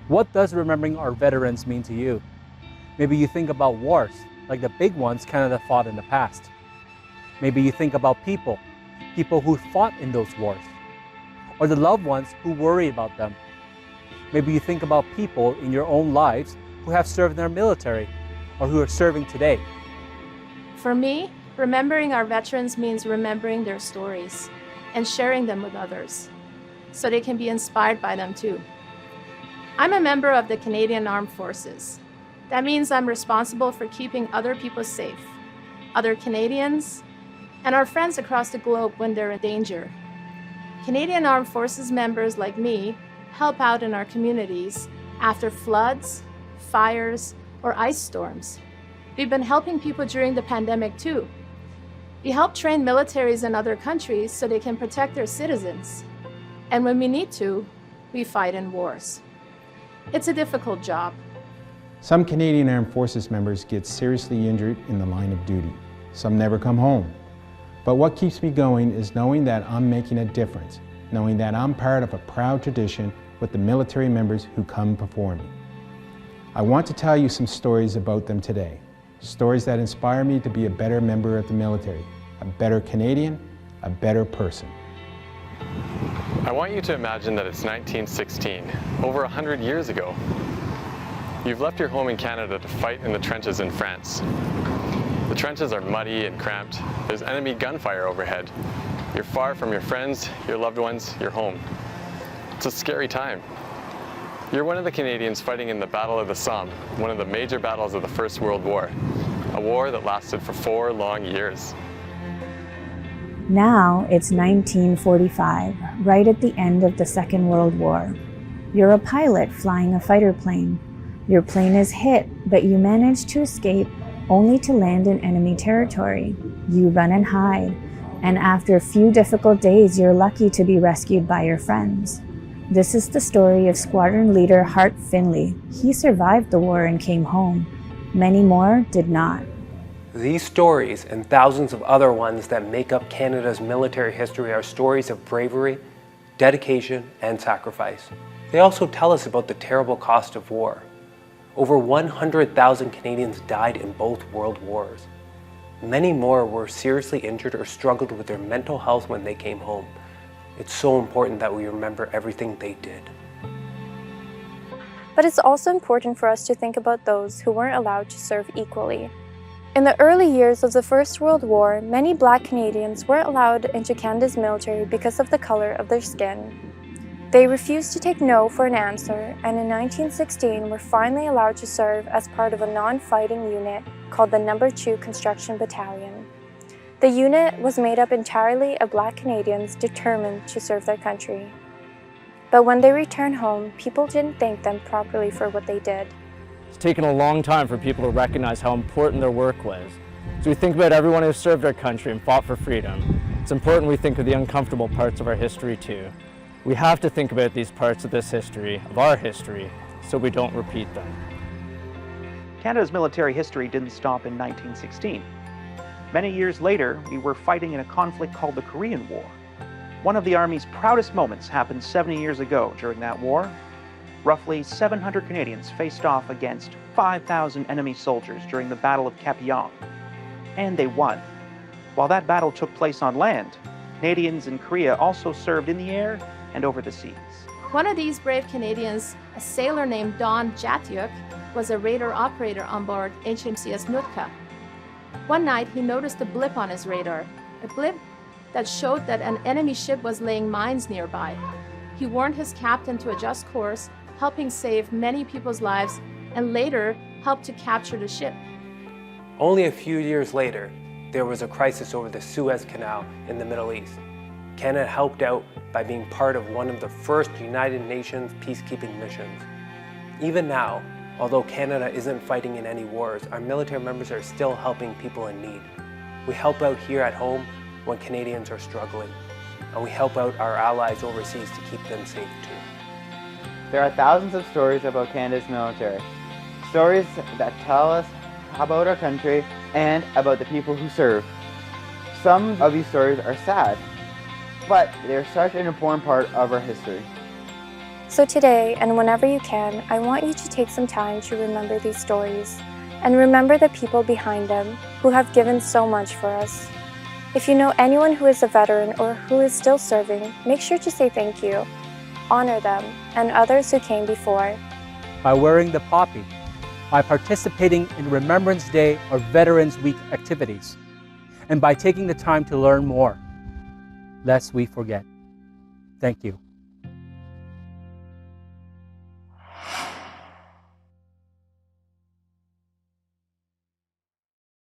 What does remembering our veterans mean to you? Maybe you think about wars, like the big ones Canada fought in the past. Maybe you think about people who fought in those wars, or the loved ones who worry about them. Maybe you think about people in your own lives who have served in our military or who are serving today. For me, remembering our veterans means remembering their stories and sharing them with others so they can be inspired by them too. I'm a member of the Canadian Armed Forces. That means I'm responsible for keeping other people safe, other Canadians, and our friends across the globe when they're in danger. Canadian Armed Forces members like me help out in our communities after floods, fires, or ice storms. We've been helping people during the pandemic too. We help train militaries in other countries so they can protect their citizens. And when we need to, we fight in wars. It's a difficult job. Some Canadian Armed Forces members get seriously injured in the line of duty. Some never come home. But what keeps me going is knowing that I'm making a difference, knowing that I'm part of a proud tradition with the military members who come before me. I want to tell you some stories about them today, stories that inspire me to be a better member of the military, a better Canadian, a better person. I want you to imagine that it's 1916, over 100 years ago. You've left your home in Canada to fight in the trenches in France. The trenches are muddy and cramped. There's enemy gunfire overhead. You're far from your friends, your loved ones, your home. It's a scary time. You're one of the Canadians fighting in the Battle of the Somme, one of the major battles of the First World War, a war that lasted for 4 long years. Now it's 1945, right at the end of the Second World War. You're a pilot flying a fighter plane. Your plane is hit, but you manage to escape only to land in enemy territory. You run and hide, and after a few difficult days, you're lucky to be rescued by your friends. This is the story of Squadron Leader Hart Finley. He survived the war and came home. Many more did not. These stories and thousands of other ones that make up Canada's military history are stories of bravery, dedication, and sacrifice. They also tell us about the terrible cost of war. Over 100,000 Canadians died in both world wars. Many more were seriously injured or struggled with their mental health when they came home. It's so important that we remember everything they did. But it's also important for us to think about those who weren't allowed to serve equally. In the early years of the First World War, many Black Canadians weren't allowed into Canada's military because of the color of their skin. They refused to take no for an answer, and in 1916 were finally allowed to serve as part of a non-fighting unit called the No. 2 Construction Battalion. The unit was made up entirely of Black Canadians determined to serve their country. But when they returned home, people didn't thank them properly for what they did. It's taken a long time for people to recognize how important their work was. As we think about everyone who served our country and fought for freedom, it's important we think of the uncomfortable parts of our history too. We have to think about these parts of this history, of our history, so we don't repeat them. Canada's military history didn't stop in 1916. Many years later, we were fighting in a conflict called the Korean War. One of the Army's proudest moments happened 70 years ago during that war. Roughly 700 Canadians faced off against 5,000 enemy soldiers during the Battle of Capt. And they won. While that battle took place on land, Canadians in Korea also served in the air and over the seas. One of these brave Canadians, a sailor named Don Jatyuk, was a radar operator on board HMCS Nootka. One night, he noticed a blip on his radar, a blip that showed that an enemy ship was laying mines nearby. He warned his captain to adjust course, helping save many people's lives, and later helped to capture the ship. Only a few years later, there was a crisis over the Suez Canal in the Middle East. Canada helped out by being part of one of the first United Nations peacekeeping missions. Even now, although Canada isn't fighting in any wars, our military members are still helping people in need. We help out here at home when Canadians are struggling, and we help out our allies overseas to keep them safe too. There are thousands of stories about Canada's military. Stories that tell us about our country and about the people who serve. Some of these stories are sad, but they're such an important part of our history. So today, and whenever you can, I want you to take some time to remember these stories, and remember the people behind them who have given so much for us. If you know anyone who is a veteran or who is still serving, make sure to say thank you. Honor them and others who came before. By wearing the poppy, by participating in Remembrance Day or Veterans Week activities, and by taking the time to learn more, lest we forget. Thank you.